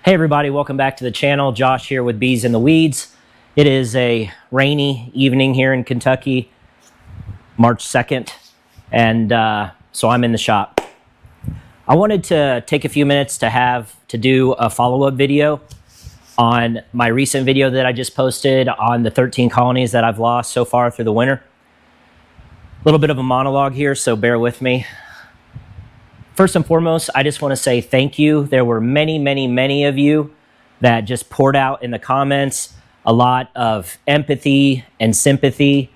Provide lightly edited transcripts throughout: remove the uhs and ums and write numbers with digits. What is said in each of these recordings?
Hey everybody, welcome back to the channel. Josh here with Bees in the Weeds. It is a rainy evening here in Kentucky, March 2nd, and so I'm in the shop. I wanted to take a few minutes to do a follow-up video on my recent video that I just posted on the 13 colonies that I've lost so far through the winter. A little bit of a monologue here, so bear with me. First and foremost, I just want to say thank you. There were many of you that just poured out in the comments a lot of empathy and sympathy,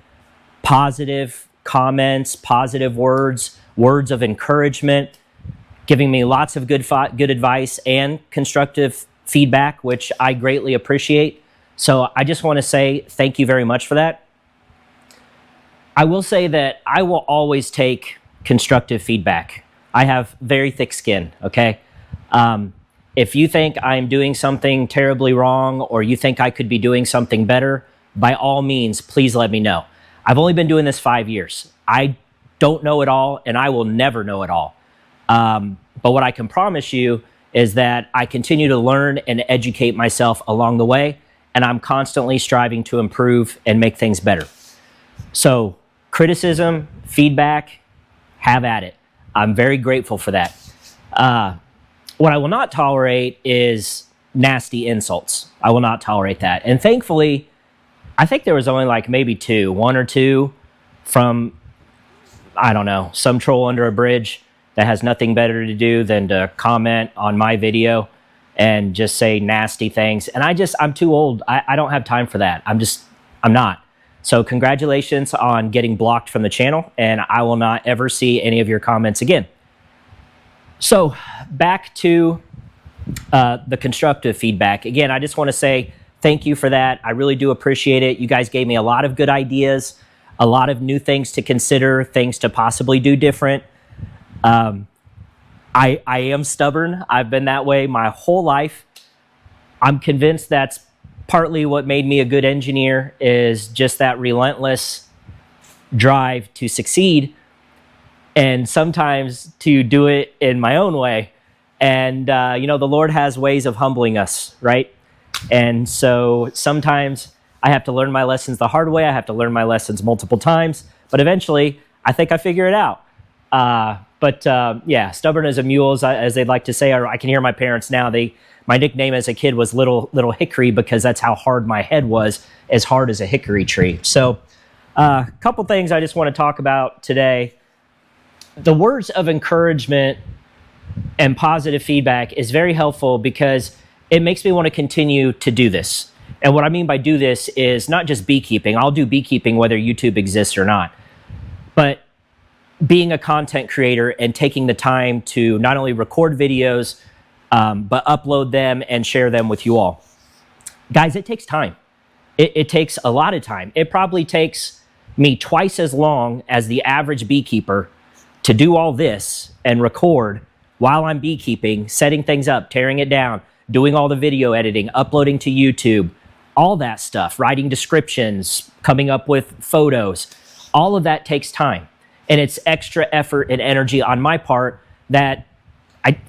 positive comments, positive words, words of encouragement, giving me lots of good advice and constructive feedback, which I greatly appreciate. So I just want to say thank you very much for that. I will say that I will always take constructive feedback. I have very thick skin, okay? If you think I'm doing something terribly wrong or you think I could be doing something better, by all means, please let me know. I've only been doing this 5 years. I don't know it all, and I will never know it all. But what I can promise you is that I continue to learn and educate myself along the way, and I'm constantly striving to improve and make things better. So criticism, feedback, have at it. I'm very grateful for that. What I will not tolerate is nasty insults. I will not tolerate that. And thankfully, I think there was only like maybe one or two from, I don't know, some troll under a bridge that has nothing better to do than to comment on my video and just say nasty things. And I'm too old. I don't have time for that. I'm not. So congratulations on getting blocked from the channel, and I will not ever see any of your comments again. So back to the constructive feedback. Again, I just want to say thank you for that. I really do appreciate it. You guys gave me a lot of good ideas, a lot of new things to consider, things to possibly do different. I am stubborn. I've been that way my whole life. I'm convinced that's partly what made me a good engineer, is just that relentless drive to succeed and sometimes to do it in my own way. And, you know, the Lord has ways of humbling us, right? And so sometimes I have to learn my lessons the hard way. I have to learn my lessons multiple times, but eventually I think I figure it out. Yeah, stubborn as a mule, as they'd like to say. I can hear my parents now. My nickname as a kid was Little Hickory because that's how hard my head was, as hard as a hickory tree. So a couple things I just want to talk about today. The words of encouragement and positive feedback is very helpful because it makes me want to continue to do this. And what I mean by do this is not just beekeeping. I'll do beekeeping whether YouTube exists or not. But being a content creator and taking the time to not only record videos, but upload them and share them with you all. Guys, it takes time. It takes a lot of time. It probably takes me twice as long as the average beekeeper to do all this and record while I'm beekeeping, setting things up, tearing it down, doing all the video editing, uploading to YouTube, all that stuff, writing descriptions, coming up with photos. All of that takes time. And it's extra effort and energy on my part that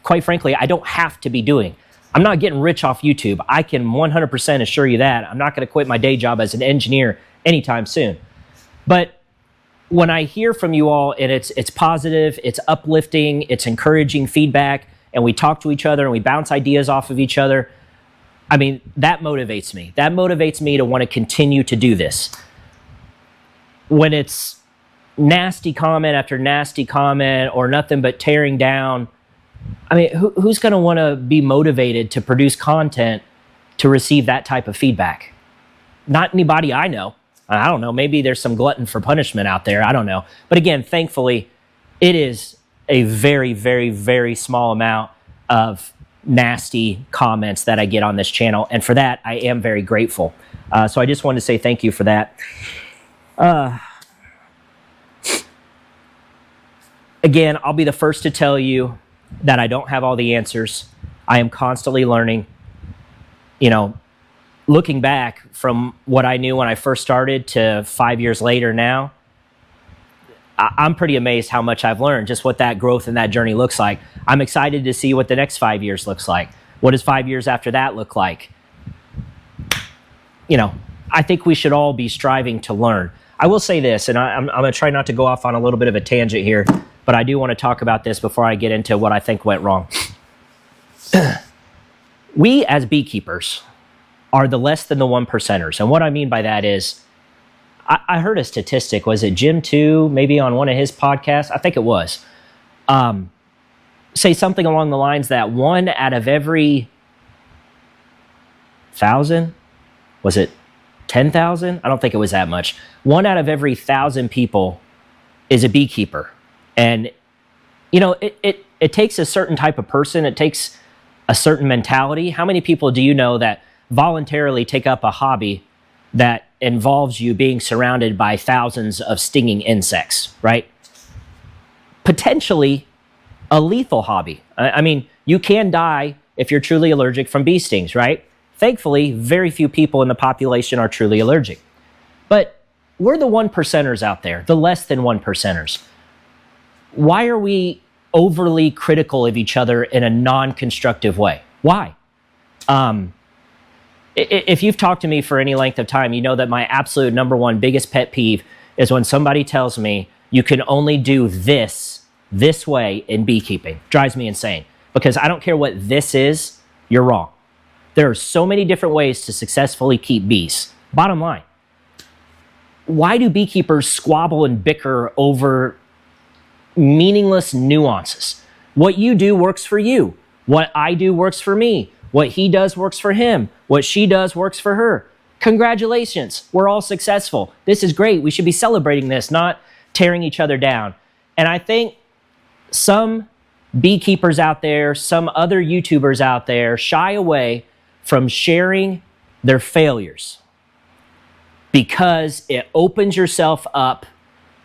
quite frankly, I don't have to be doing. I'm not getting rich off YouTube. I can 100% assure you that. I'm not going to quit my day job as an engineer anytime soon. But when I hear from you all and it's positive, it's uplifting, it's encouraging feedback, and we talk to each other and we bounce ideas off of each other, I mean, that motivates me. That motivates me to want to continue to do this. When it's nasty comment after nasty comment or nothing but tearing down, I mean, who's going to want to be motivated to produce content to receive that type of feedback? Not anybody I know. I don't know. Maybe there's some glutton for punishment out there. I don't know. But again, thankfully, it is a very small amount of nasty comments that I get on this channel. And for that, I am very grateful. So I just wanted to say thank you for that. Again, I'll be the first to tell you that I don't have all the answers. I am constantly learning. You know, looking back from what I knew when I first started to 5 years later now, I'm pretty amazed how much I've learned, just what that growth and that journey looks like. I'm excited to see what the next 5 years looks like. What does 5 years after that look like? You know, I think we should all be striving to learn. I will say this, and I'm going to try not to go off on a little bit of a tangent here, but I do want to talk about this before I get into what I think went wrong. We as beekeepers are the less than the 1%ers. And what I mean by that is, I heard a statistic, was it Jim 2, maybe on one of his podcasts? I think it was. Say something along the lines that 1 out of every 1,000, was it 10,000? I don't think it was that much. 1 out of every 1,000 people is a beekeeper. And, you know, it takes a certain type of person. It takes a certain mentality. How many people do you know that voluntarily take up a hobby that involves you being surrounded by thousands of stinging insects, right? Potentially a lethal hobby. I mean, you can die if you're truly allergic from bee stings, right? Thankfully, very few people in the population are truly allergic. But we're the 1%ers out there, the less than 1%ers. Why are we overly critical of each other in a non-constructive way? Why? If you've talked to me for any length of time, you know that my absolute number one biggest pet peeve is when somebody tells me you can only do this way in beekeeping. Drives me insane, because I don't care what this is, you're wrong. There are so many different ways to successfully keep bees. Bottom line, why do beekeepers squabble and bicker over meaningless nuances? What you do works for you. What I do works for me. What he does works for him. What she does works for her. Congratulations, we're all successful. This is great. We should be celebrating this, not tearing each other down. And I think some beekeepers out there, some other YouTubers out there shy away from sharing their failures because it opens yourself up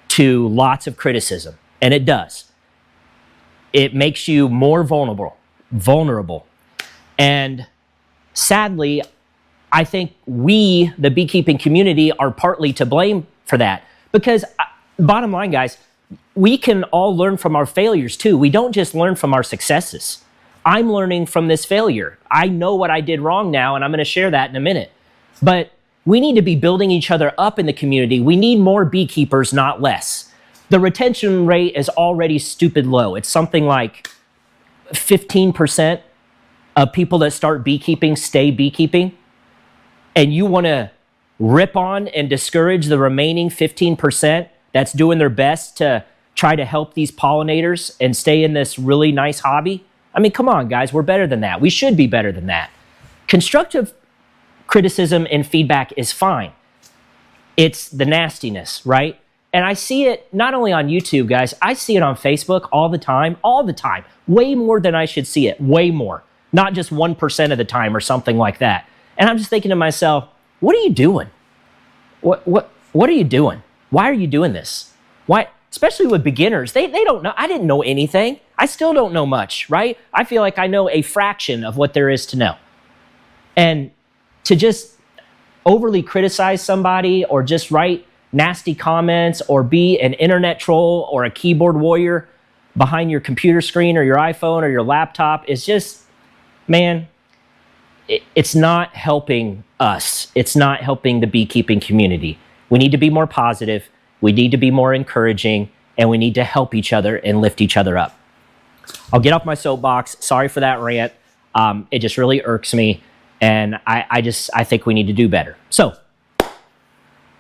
to lots of criticism. And it does. It makes you more vulnerable. And sadly, I think we, the beekeeping community, are partly to blame for that. Because bottom line, guys, we can all learn from our failures too. We don't just learn from our successes. I'm learning from this failure. I know what I did wrong now, and I'm going to share that in a minute. But we need to be building each other up in the community. We need more beekeepers, not less. The retention rate is already stupid low. It's something like 15% of people that start beekeeping stay beekeeping. And you want to rip on and discourage the remaining 15% that's doing their best to try to help these pollinators and stay in this really nice hobby? I mean, come on, guys, we're better than that. We should be better than that. Constructive criticism and feedback is fine. It's the nastiness, right? And I see it not only on YouTube, guys, I see it on Facebook all the time, way more than I should see it, way more. Not just 1% of the time or something like that. And I'm just thinking to myself, what are you doing? What are you doing? Why are you doing this? Why? Especially with beginners, they don't know. I didn't know anything. I still don't know much, right? I feel like I know a fraction of what there is to know. And to just overly criticize somebody or just write nasty comments or be an internet troll or a keyboard warrior behind your computer screen or your iPhone or your laptop is just, man, it's not helping us. It's not helping the beekeeping community. We need to be more positive. We need to be more encouraging, and we need to help each other and lift each other up. I'll get off my soapbox. Sorry for that rant. It just really irks me, and I think we need to do better. So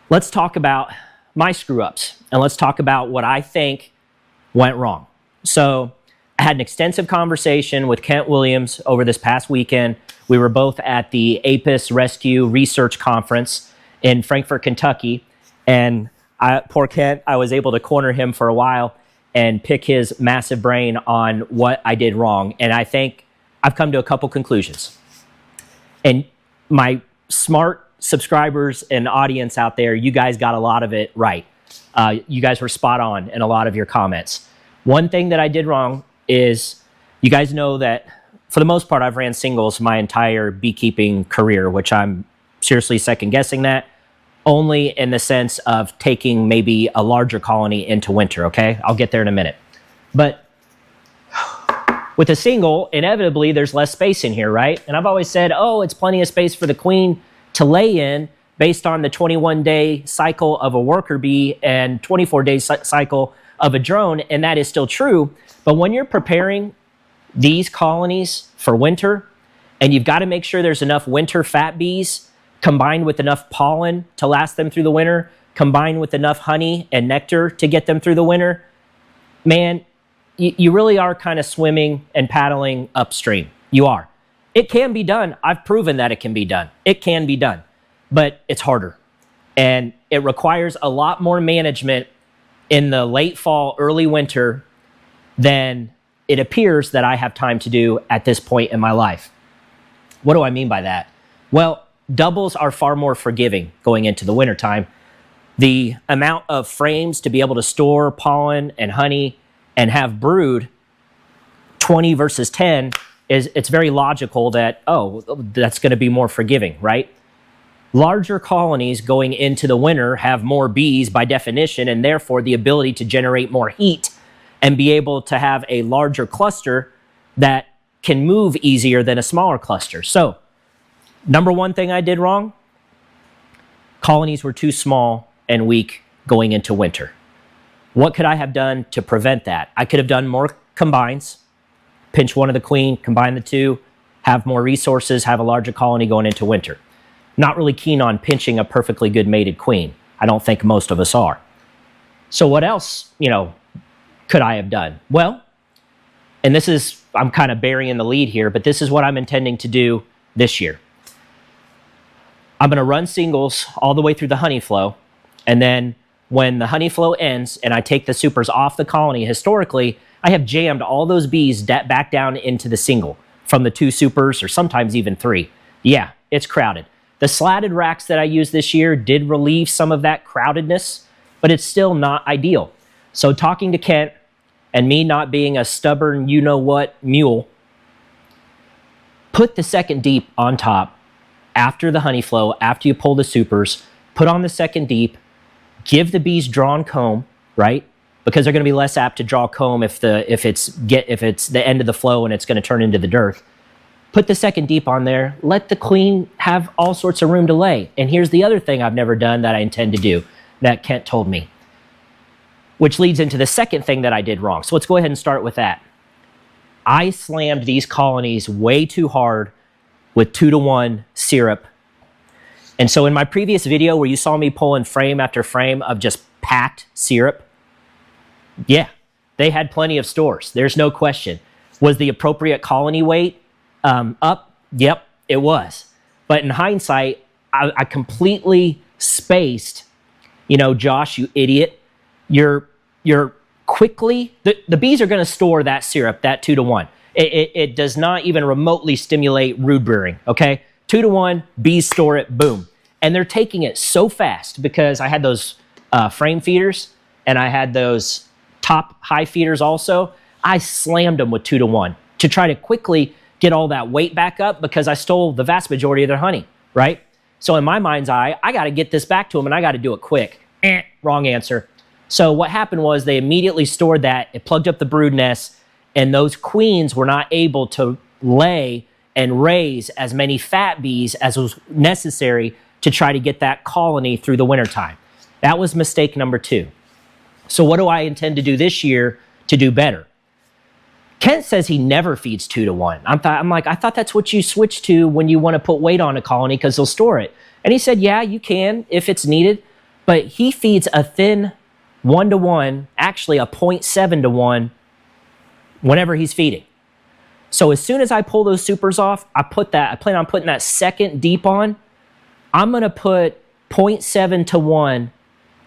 let's talk about my screw-ups, and let's talk about what I think went wrong. So I had an extensive conversation with Kent Williams over this past weekend. We were both at the APIS Rescue Research Conference in Frankfort, Kentucky, and poor Kent, I was able to corner him for a while and pick his massive brain on what I did wrong. And I think I've come to a couple conclusions. And my smart subscribers and audience out there, you guys got a lot of it right. You guys were spot on in a lot of your comments. One thing that I did wrong is, you guys know that for the most part, I've ran singles my entire beekeeping career, which I'm seriously second guessing that. Only in the sense of taking maybe a larger colony into winter, okay? I'll get there in a minute. But With a single, inevitably, there's less space in here, right? And I've always said, oh, it's plenty of space for the queen to lay in based on the 21-day cycle of a worker bee and 24-day cycle of a drone, and that is still true. But when you're preparing these colonies for winter, and you've got to make sure there's enough winter fat bees combined with enough pollen to last them through the winter, combined with enough honey and nectar to get them through the winter, man, you really are kind of swimming and paddling upstream. You are. It can be done. I've proven that it can be done. It can be done, but it's harder. And it requires a lot more management in the late fall, early winter than it appears that I have time to do at this point in my life. What do I mean by that? Well, doubles are far more forgiving going into the wintertime. The amount of frames to be able to store pollen and honey and have brood, 20 versus 10, it's very logical that, oh, that's going to be more forgiving, right? Larger colonies going into the winter have more bees by definition, and therefore the ability to generate more heat and be able to have a larger cluster that can move easier than a smaller cluster. So, number one thing I did wrong, colonies were too small and weak going into winter. What could I have done to prevent that? I could have done more combines, pinch one of the queen, combine the two, have more resources, have a larger colony going into winter. Not really keen on pinching a perfectly good mated queen. I don't think most of us are. So what else, could I have done? Well, and this is, I'm kind of burying the lead here, but this is what I'm intending to do this year. I'm going to run singles all the way through the honey flow, and then when the honey flow ends and I take the supers off the colony, historically, I have jammed all those bees back down into the single from the 2 supers or sometimes even 3. Yeah, it's crowded. The slatted racks that I used this year did relieve some of that crowdedness, but it's still not ideal. So talking to Kent and me not being a stubborn you-know-what mule, put the second deep on top after the honey flow, after you pull the supers, put on the second deep, give the bees drawn comb, right? Because they're going to be less apt to draw comb if it's the end of the flow and it's going to turn into the dearth. Put the second deep on there. Let the queen have all sorts of room to lay. And here's the other thing I've never done that I intend to do that Kent told me, which leads into the second thing that I did wrong. So let's go ahead and start with that. I slammed these colonies way too hard with 2-to-1 syrup. And so in my previous video where you saw me pulling frame after frame of just packed syrup, yeah, they had plenty of stores. There's no question. Was the appropriate colony weight up? Yep, it was. But in hindsight, I completely spaced, Josh, you idiot. You're quickly, the bees are going to store that syrup, that 2-to-1. It does not even remotely stimulate brood rearing, okay? 2-to-1, bees store it, boom. And they're taking it so fast because I had those frame feeders and I had those top high feeders also. I slammed them with 2-to-1 to try to quickly get all that weight back up because I stole the vast majority of their honey, right? So in my mind's eye, I got to get this back to them and I got to do it quick. Wrong answer. So what happened was they immediately stored that, it plugged up the brood nest, and those queens were not able to lay and raise as many fat bees as was necessary to try to get that colony through the wintertime. That was mistake number 2. So what do I intend to do this year to do better? Kent says he never feeds 2-to-1. I thought that's what you switch to when you want to put weight on a colony because they'll store it. And he said, yeah, you can if it's needed, but he feeds a thin 1-to-1, actually a 0.7-to-1 whenever he's feeding. So as soon as I pull those supers off, I plan on putting that second deep on. I'm going to put 0.7-to-1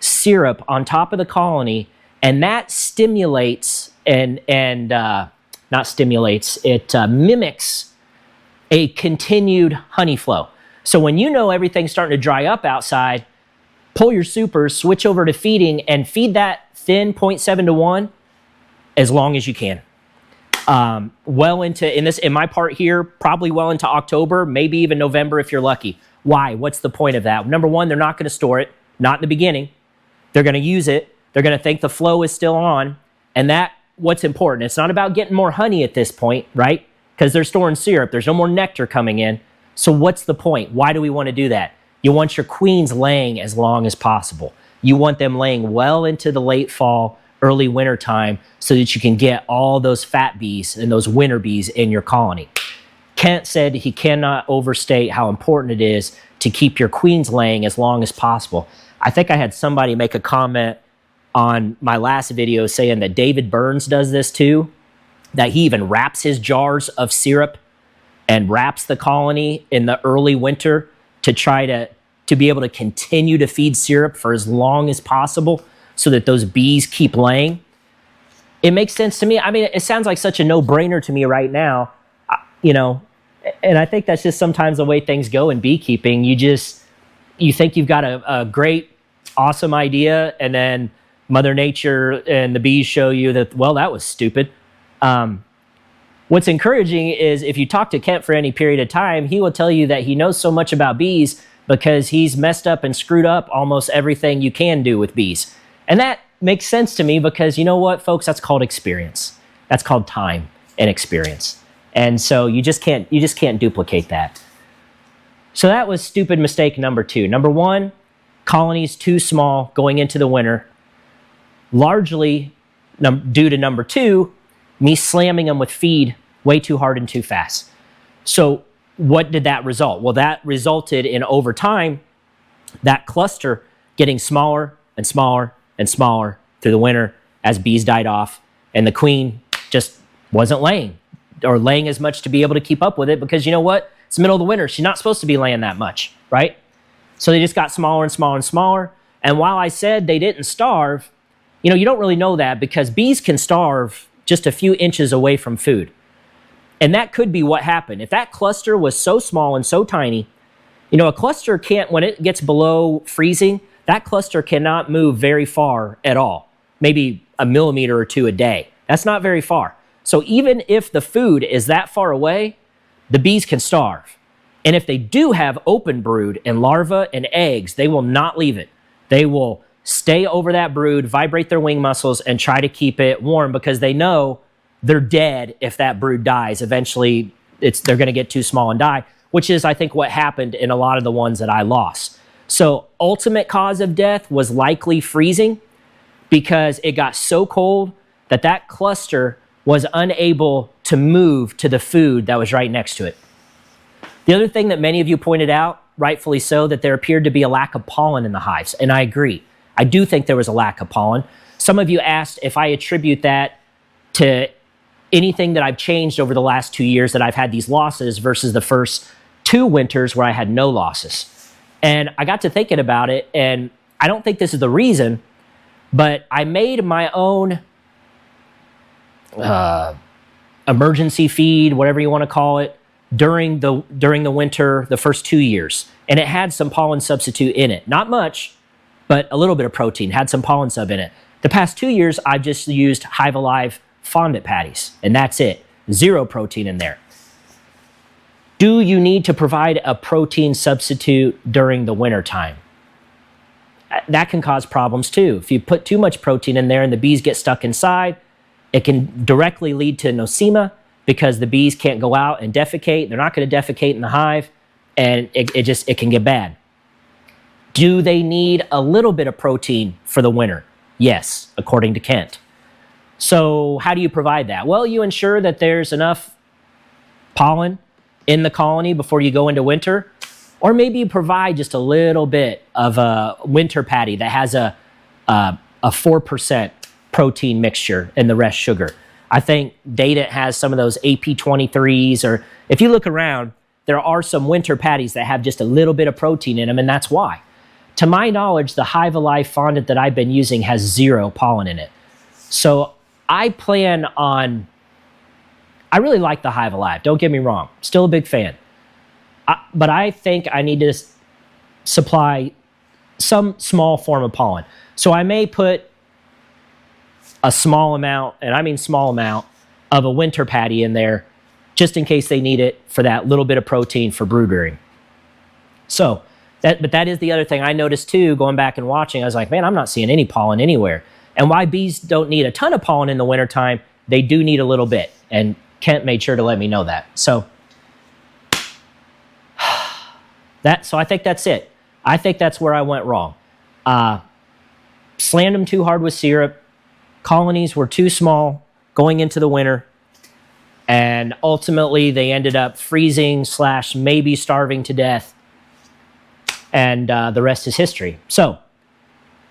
syrup on top of the colony, and that stimulates not stimulates, it mimics a continued honey flow. So when everything's starting to dry up outside, pull your supers, switch over to feeding, and feed that thin 0.7-to-1 as long as you can. Well into, in my part here, probably well into October, maybe even November if you're lucky. Why? What's the point of that? Number one, they're not going to store it, not in the beginning. They're going to use it. They're going to think the flow is still on, and that what's important. It's not about getting more honey at this point, right? Because they're storing syrup. There's no more nectar coming in. So what's the point? Why do we want to do that? You want your queens laying as long as possible. You want them laying well into the late fall, early winter time so that you can get all those fat bees and those winter bees in your colony. Kent said he cannot overstate how important it is to keep your queens laying as long as possible. I think I had somebody make a comment on my last video saying that David Burns does this too, that he even wraps his jars of syrup and wraps the colony in the early winter to try to be able to continue to feed syrup for as long as possible so that those bees keep laying. It makes sense to me. I mean, it sounds like such a no-brainer to me right now, you know, and I think that's just sometimes the way things go in beekeeping. You think you've got a great, awesome idea, and then Mother Nature and the bees show you that, well, that was stupid. What's encouraging is if you talk to Kent for any period of time, he will tell you that he knows so much about bees because he's messed up and screwed up almost everything you can do with bees. And that makes sense to me because you know what, folks, that's called experience. That's called time and experience. And so you just can't duplicate that. So that was stupid mistake number 2. Number 1, colonies too small going into the winter, largely due to number 2, me slamming them with feed way too hard and too fast. So what did that result? Well, that resulted in, over time, that cluster getting smaller and smaller and smaller through the winter as bees died off, and the queen just wasn't laying or laying as much to be able to keep up with it because you know what? It's the middle of the winter. She's not supposed to be laying that much, right? So they just got smaller and smaller and smaller. And while I said they didn't starve, you know, you don't really know that because bees can starve just a few inches away from food. And that could be what happened. If that cluster was so small and so tiny, you know, a cluster can't, when it gets below freezing, that cluster cannot move very far at all. Maybe a millimeter or 2 a day. That's not very far. So even if the food is that far away, the bees can starve. And if they do have open brood and larvae and eggs, they will not leave it. They will stay over that brood, vibrate their wing muscles, and try to keep it warm because they know they're dead if that brood dies. Eventually, they're going to get too small and die, which is, I think, what happened in a lot of the ones that I lost. So ultimate cause of death was likely freezing because it got so cold that that cluster was unable to move to the food that was right next to it. The other thing that many of you pointed out, rightfully so, that there appeared to be a lack of pollen in the hives, and I agree. I do think there was a lack of pollen. Some of you asked if I attribute that to anything that I've changed over the last 2 years that I've had these losses versus the first 2 winters where I had no losses. And I got to thinking about it, and I don't think this is the reason, but I made my own emergency feed, whatever you want to call it, during the winter, the first 2 years. And it had some pollen substitute in it. Not much, but a little bit of protein, had some pollen sub in it. The past 2 years, I've just used Hive Alive fondant patties, and that's it. 0 protein in there. Do you need to provide a protein substitute during the winter time? That can cause problems too. If you put too much protein in there and the bees get stuck inside, it can directly lead to nosema because the bees can't go out and defecate. They're not going to defecate in the hive, and it can get bad. Do they need a little bit of protein for the winter? Yes, according to Kent. So how do you provide that? Well, you ensure that there's enough pollen in the colony before you go into winter, or maybe you provide just a little bit of a winter patty that has a 4% protein mixture and the rest sugar. I think Data has some of those AP23s, or if you look around, there are some winter patties that have just a little bit of protein in them, and that's why. To my knowledge, the Hive Alive fondant that I've been using has 0 pollen in it. So I plan on, I really like the Hive Alive, don't get me wrong, still a big fan. But I think I need to supply some small form of pollen. So I may put a small amount, and I mean small amount, of a winter patty in there just in case they need it for that little bit of protein for brood rearing. So, but that is the other thing I noticed too, going back and watching. I was like, man, I'm not seeing any pollen anywhere. And why bees don't need a ton of pollen in the wintertime they do need a little bit. And Kent made sure to let me know that. So I think that's it. I think that's where I went wrong. Slammed them too hard with syrup. Colonies were too small going into the winter. And ultimately, they ended up freezing / maybe starving to death. And the rest is history. So,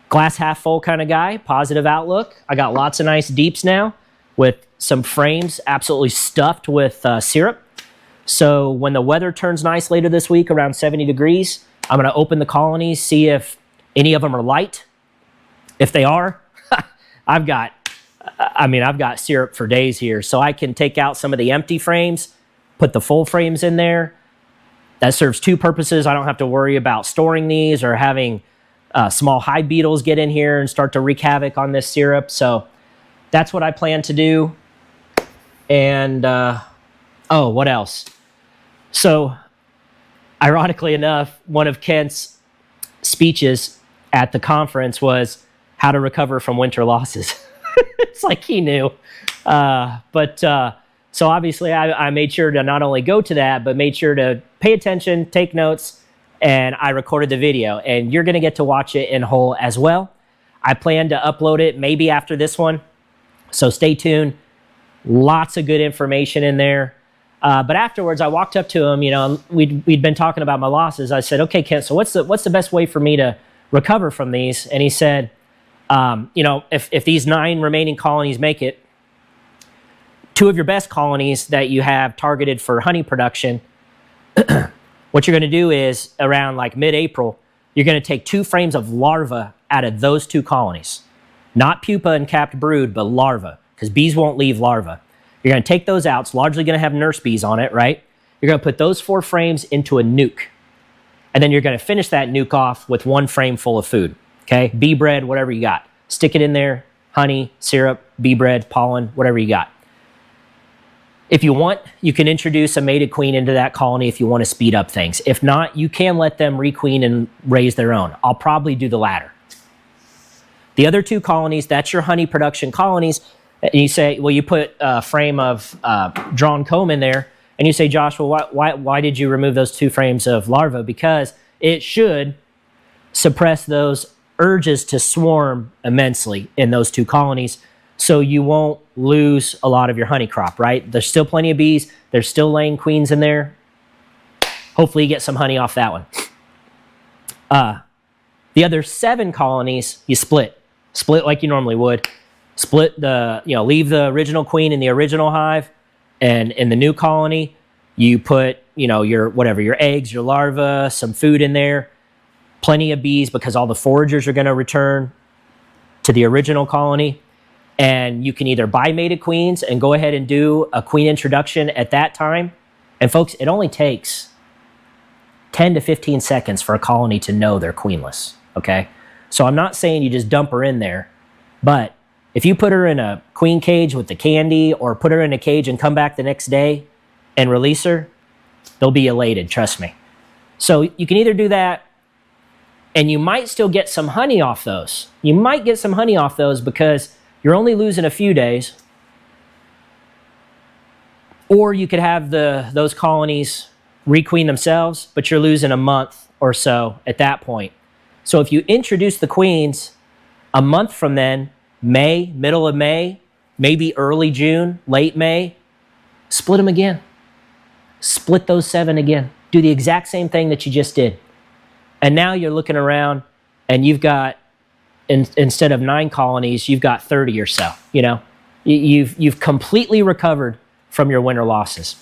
glass half full kind of guy, positive outlook. I got lots of nice deeps now with some frames absolutely stuffed with syrup. So when the weather turns nice later this week, around 70 degrees, I'm going to open the colonies, see if any of them are light. If they are, I've got syrup for days here. So I can take out some of the empty frames, put the full frames in there. That serves two purposes. I don't have to worry about storing these or having small hive beetles get in here and start to wreak havoc on this syrup. So that's what I plan to do. And, what else? So, ironically enough, one of Kent's speeches at the conference was how to recover from winter losses. It's like he knew. So obviously I made sure to not only go to that, but made sure to pay attention, take notes, and I recorded the video. And you're going to get to watch it in whole as well. I plan to upload it maybe after this one. So stay tuned. Lots of good information in there. But afterwards, I walked up to him. You know, we'd been talking about my losses. I said, "Okay, Kent, so what's the best way for me to recover from these?" And he said, if these 9 remaining colonies make it, 2 of your best colonies that you have targeted for honey production, what you're going to do is around like mid-April, you're going to take 2 frames of larvae out of those 2 colonies. Not pupa and capped brood, but larvae, because bees won't leave larvae. You're going to take those out. It's largely going to have nurse bees on it, right? You're going to put those 4 frames into a nuke. And then you're going to finish that nuke off with 1 frame full of food, okay? Bee bread, whatever you got. Stick it in there, honey, syrup, bee bread, pollen, whatever you got. If you want, you can introduce a mated queen into that colony if you want to speed up things. If not, you can let them requeen and raise their own. I'll probably do the latter. The other 2 colonies, that's your honey production colonies. And you say, well, you put a frame of drawn comb in there, and you say, Josh, well, why did you remove those 2 frames of larvae? Because it should suppress those urges to swarm immensely in those 2 colonies, so you won't lose a lot of your honey crop, right? There's still plenty of bees. There's still laying queens in there. Hopefully you get some honey off that one. The other 7 colonies, you split like you normally would. Split leave the original queen in the original hive, and in the new colony, you put, your eggs, your larvae, some food in there, plenty of bees because all the foragers are going to return to the original colony. And you can either buy mated queens and go ahead and do a queen introduction at that time. And folks, it only takes 10 to 15 seconds for a colony to know they're queenless, okay? So I'm not saying you just dump her in there, but if you put her in a queen cage with the candy or put her in a cage and come back the next day and release her, they'll be elated, trust me. So you can either do that, and you might still get some honey off those. You might get some honey off those because you're only losing a few days. Or you could have those colonies requeen themselves, but you're losing a month or so at that point. So if you introduce the queens a month from then, May, middle of May, maybe early June, late May, split them again. Split those 7 again. Do the exact same thing that you just did. And now you're looking around and you've got, instead of 9 colonies, you've got 30 or so. You've completely recovered from your winter losses.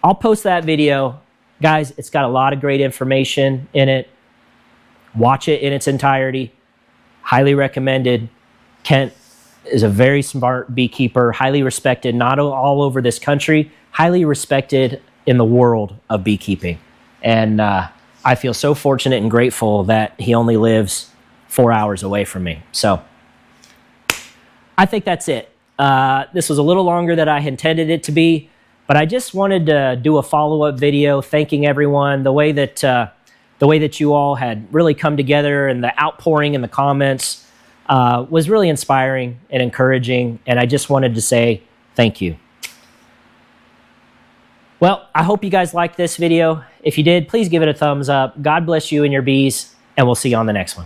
I'll post that video. Guys, it's got a lot of great information in it. Watch it in its entirety. Highly recommended. Kent is a very smart beekeeper, highly respected, not all over this country, highly respected in the world of beekeeping. And I feel so fortunate and grateful that he only lives 4 hours away from me. So I think that's it. This was a little longer than I intended it to be, but I just wanted to do a follow-up video thanking everyone. The way that you all had really come together and the outpouring in the comments was really inspiring and encouraging. And I just wanted to say Thank you. Well, I hope you guys liked this video. If you did, please give it a thumbs up. God bless you and your bees, and we'll see you on the next one.